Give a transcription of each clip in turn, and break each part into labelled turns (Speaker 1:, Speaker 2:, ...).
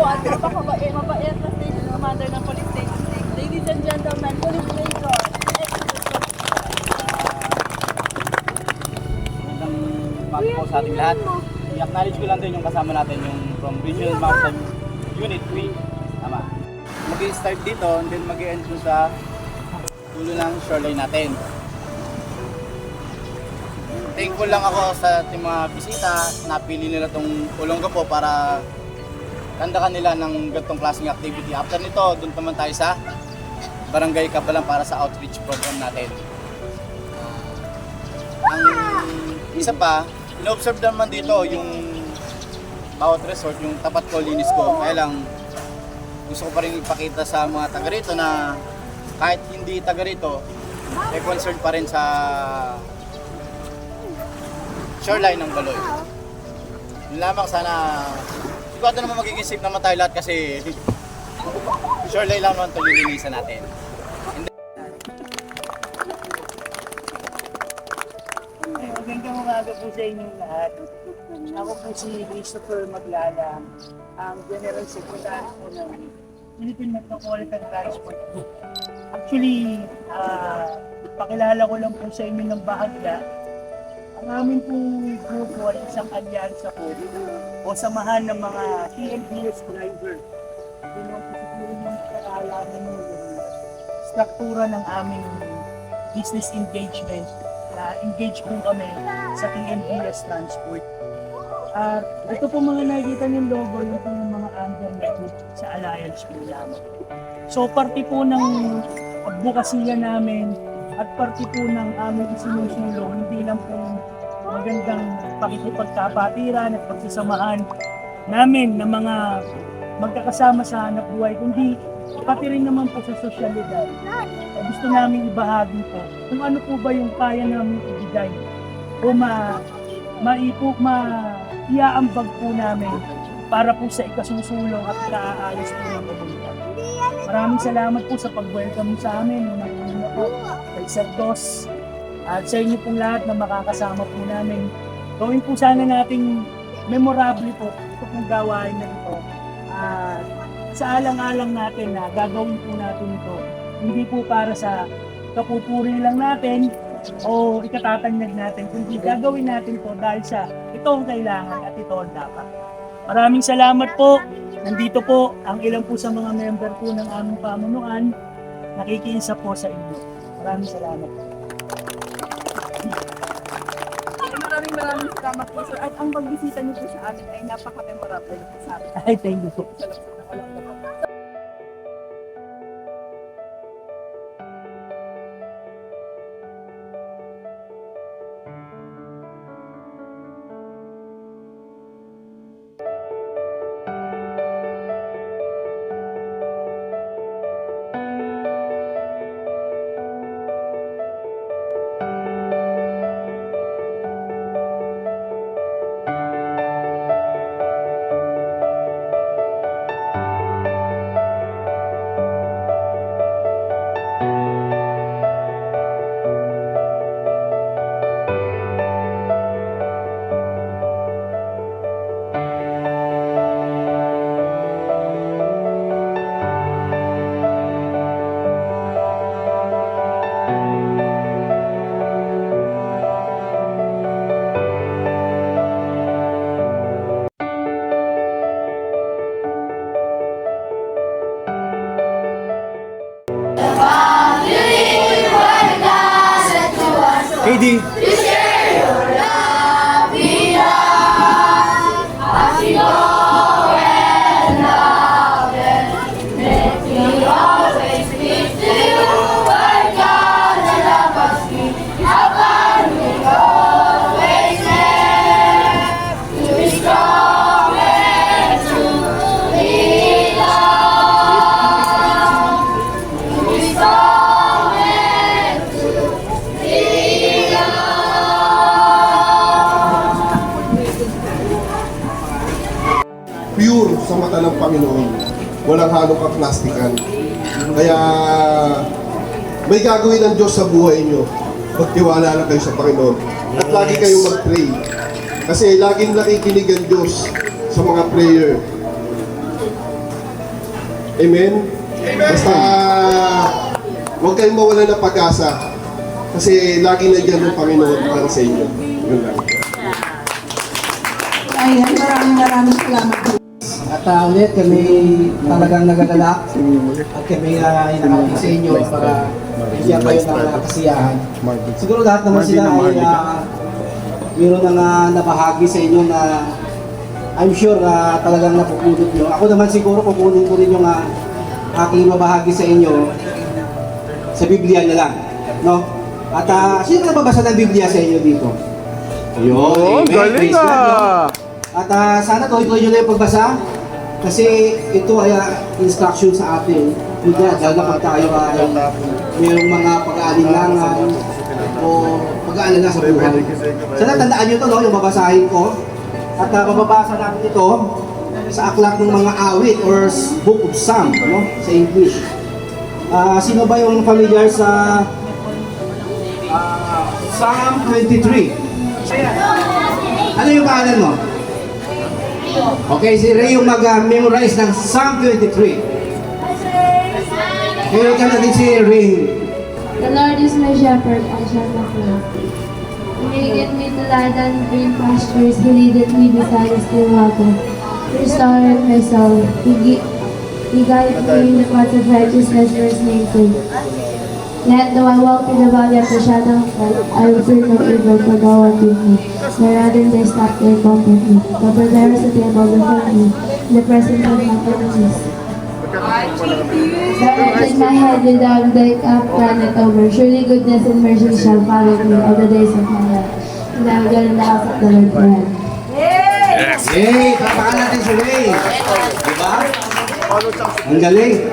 Speaker 1: at napakabait, mabait na station commander ng Police Station 6. Ladies and gentlemen, Police Major.
Speaker 2: Bago po sa ating lahat, i-acknowledge ko lang din yung kasama natin yung from Regional Maritime Unit 3. Tama. Mag-i-start dito and then mag-i-end po sa dulo ng shoreline natin. Thankful lang ako sa ating mga bisita. Napili nila itong Olonga po para kandakan nila ng ganitong klaseng activity. After nito, doon naman tayo sa Barangay Kabalan para sa outreach program natin. Ang isa pa, ino-observe naman dito yung bawat resort, yung tapat ko, linis ko. Kaya lang, gusto ko pa rin ipakita sa mga taga rito na kahit hindi taga rito, may concern pa rin sa shoreline ng Baloy. Yun lamang, sana siguro naman magiging safe naman tayo lahat kasi shoreline lang naman ito lilinisan natin.
Speaker 3: Magandang umaga po sa inyong lahat. Ako po si Christopher Maglala, ang General Secretary po ng Philippine Metropolitan Transport Group. Actually, pakilala ko lang po sa inyo ng bahagya. Ang amin pong grupo ay isang alyansa po o samahan ng mga TNBS driver. Yun ang siguro yung kaalaman mo yung struktura ng aming business engagement. Engage po kami sa TNBS Transport. Ito po mga nakikita niyong logo, yung po yung mga under network sa Alliance po namin. So, parte po ng advokasya namin at parte po ng aming isinusulong, hindi lang po magandang pakikipagkapatiran at pagsasamahan namin ng mga magkakasama sa hanap buhay, kundi pati rin naman po sa sosyalidad. Gusto namin ibahagi po kung ano po ba yung kaya namin ibigay o iaambag po namin para po sa ikasusulong at ikaayos po ng komunidad. Maraming salamat po sa pag-welcome sa amin. Unang-una po kay Sir Dos at sa inyo pong lahat na makakasama po namin. Gawin po sana nating memorable po ito pong gawain na ito. Sa alang-alang natin na gagawin po natin ito, hindi po para sa kapupuri lang natin o ikatatanyag natin, kundi gagawin natin ito dahil sa ito ang kailangan at ito ang dapat. Maraming salamat po. Nandito po ang ilang po sa mga member po ng aming pamunuan. Nakikiisa po sa inyo. Maraming salamat po.
Speaker 1: Maraming salamat po sir. At ang pagbisita niyo po sa amin ay napaka-memorable po sa amin.
Speaker 3: Ay, thank you po.
Speaker 2: KD!
Speaker 4: Pure sa mata ng Panginoon. Walang halong kaplastikan. Kaya may gagawin ng Diyos sa buhay nyo. Magtiwala lang kayo sa Panginoon. At lagi kayong mag-pray. Kasi laging nakikinig ang Diyos sa mga prayer. Amen? Basta, huwag kayong mawala ng pag-asa. Kasi lagi nandiyan ng Panginoon para sa inyo. Yun lang.
Speaker 1: Ayan, maraming salamat po.
Speaker 5: At ulit kami talagang nagagalak at kami hinahangin sa inyo para bigyan kayo ng kasiyahan. Siguro lahat naman sila ay mayroon na nabahagi sa inyo na I'm sure talagang napupulot nyo. Ako naman siguro kukunin ko rin yung aking mabahagi sa inyo sa Biblia na lang. No? At sino nababasa ng Biblia sa inyo dito? Ayun, amen. Praise God, no? At sana tuloy-tuloy nyo na yung pagbasa. Kasi ito ay instruction sa atin. Dahil kapag tayo ay mayroong mga pag-aalinlangan o pag-aalala sa buhay. Sana tandaan nyo ito, no, yung babasahin ko. At mababasa natin ito sa aklat ng mga awit or Book of Psalm, no, sa English. Sino ba yung familiar sa Psalm 23? Ano yung pangalan mo? Okay, si Ray yung mag-memorize ng Psalm 23. Kaya ka natin si Ray.
Speaker 6: The Lord is my shepherd, I shall not want. He maketh me to lie down in green pastures, He leadeth me beside the still water. He restoreth my soul. He guideth me in the paths of righteousness for His name's sake. Yet though I walk in the valley of the shadow of death, I will fear no evil, for Thou art with me. Thy rod and Thy staff, They comfort me. Thou preparest a table before me in the presence of my enemies. Thou hast my head with Thy cup runneth over. Surely goodness and mercy shall follow me all the days of my life, and I will dwell in the house of the Lord forever.
Speaker 5: Hey, tapakan natin si Ray. Diba? Ang galing.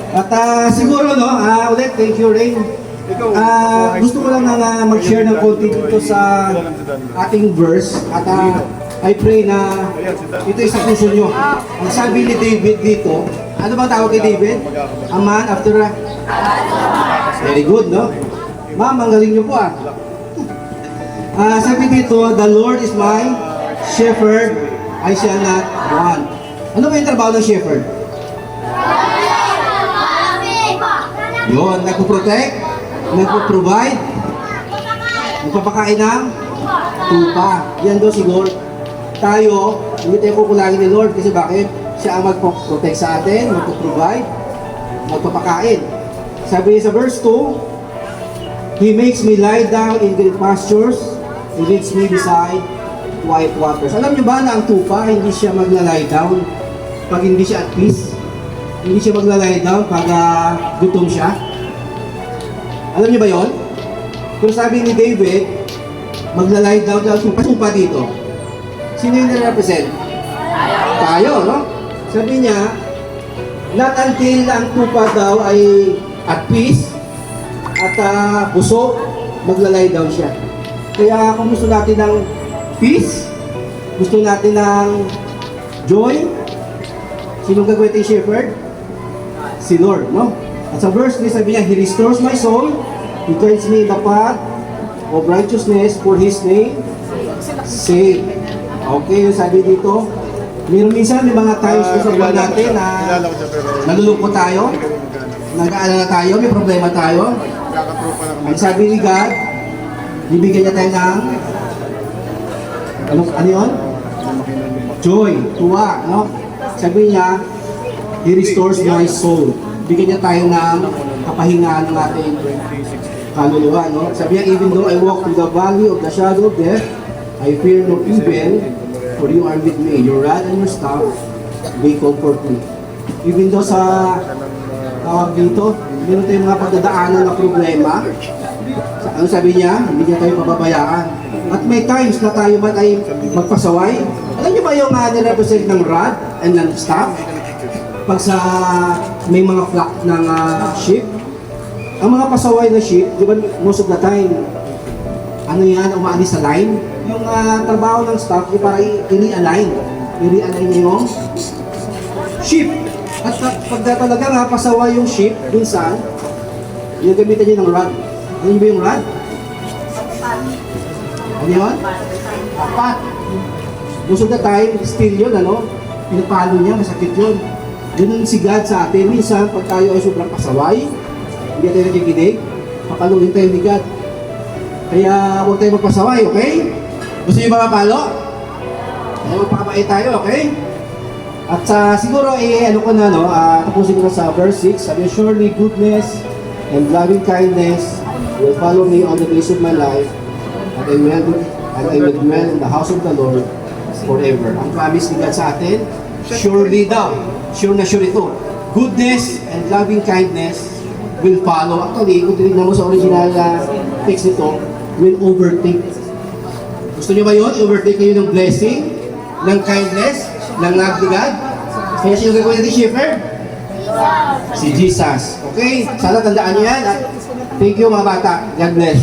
Speaker 5: At siguro, no, ulit, thank you, Ray. Gusto ko lang na mag-share ng konti dito sa ating verse. At I pray na ito sa puso nyo. Ang sabi ni David dito, ano bang tawag kay David? A man after a... Very good, no? Ma'am, ang galing nyo po sabi dito, the Lord is my shepherd, I shall not want. Ano ba yung trabaho ng shepherd? Yun, nagpo-protect, nagpo-provide, nagpapakain ng tupa. Yan daw siguro. Tayo, hindi tayo kukulangin ni Lord kasi bakit? Siya ang magpo-protect sa atin, magpo-provide, magpapakain. Sabi niya sa verse 2, He makes me lie down in green pastures, He leads me beside quiet waters. Alam niyo ba na ang tupa, hindi siya magla-lie down pag hindi siya at peace? Hindi siya magla-lie down pag gutom siya? Alam niyo ba yon? Kung sabi ni David, magla-lie down ang tupa dito. Sino yung nire-represent? Tayo, no? Sabi niya, not until ang tupa daw ay at peace at busog, magla-lie down siya. Kaya kung gusto natin ng peace, gusto natin ng joy, sinong gagawin yung shepherd? Si Lord, no? At sa verse 3, sabi niya, He restores my soul, He guides me in the path of righteousness for His name sake. Okay, yung sabi dito, meron minsan may mga times sa buwan natin na nalulungkot tayo, nag-aalala tayo, may problema tayo. Ang sabi ni God, bibigyan niya tayo ng ano yun? Joy, tuwa, no? Sabi niya, He restores my soul. Bigyan niya tayo ng kapahingaan ng ating kaluluwa, no? Sabi niya, even though I walk through the valley of the shadow of death, I fear no evil, for you are with me. Your rod and your staff, they comfort me. Even though sa tawag dito, meron tayong mga pagdadaanan na problema, ano sabi niya, hindi niya tayo pababayaan. At may times na tayo man ay magpasaway. Alam niyo ba yung nirepresent ng rod and ng staff? Pag sa may mga flock ng sheep, ang mga pasaway na sheep, di ba most of the time, ano yan, umaalis sa line? Yung trabaho ng staff, yung para i-realign. I-realign niya yung sheep. At pag talaga nga pasaway yung sheep, minsan, yung gamitan niya ng rod. Ano ba yung rod? Ano yun? Tapat. Most of the time, still yun, ano? Pinapalo niya, masakit yun. Ganun si God sa atin. Minsan, pag tayo ay sobrang pasaway, hindi tayo nakikinig, papaluin tayo ni God. Kaya huwag tayo magpasaway, okay? Gusto niyo ba mapalo? Kaya magpakabait tayo, okay? At siguro, ano ko na, no, tapusin ko na sa verse 6. Sabi, surely goodness and loving kindness will follow me all the days of my life, and I will dwell in the house of the Lord forever. Ang promise ni God sa atin, surely daw, sure na sure ito, goodness and loving kindness will follow. Actually, kung tinignan mo sa original text nito, will overtake. Gusto niyo ba yun? Overtake kayo ng blessing, ng kindness, ng love ni God? Kaya sino gagawin natin, Shepherd? Si Jesus. Okay? Sana tandaan niyo yan. At thank you mga bata. God bless.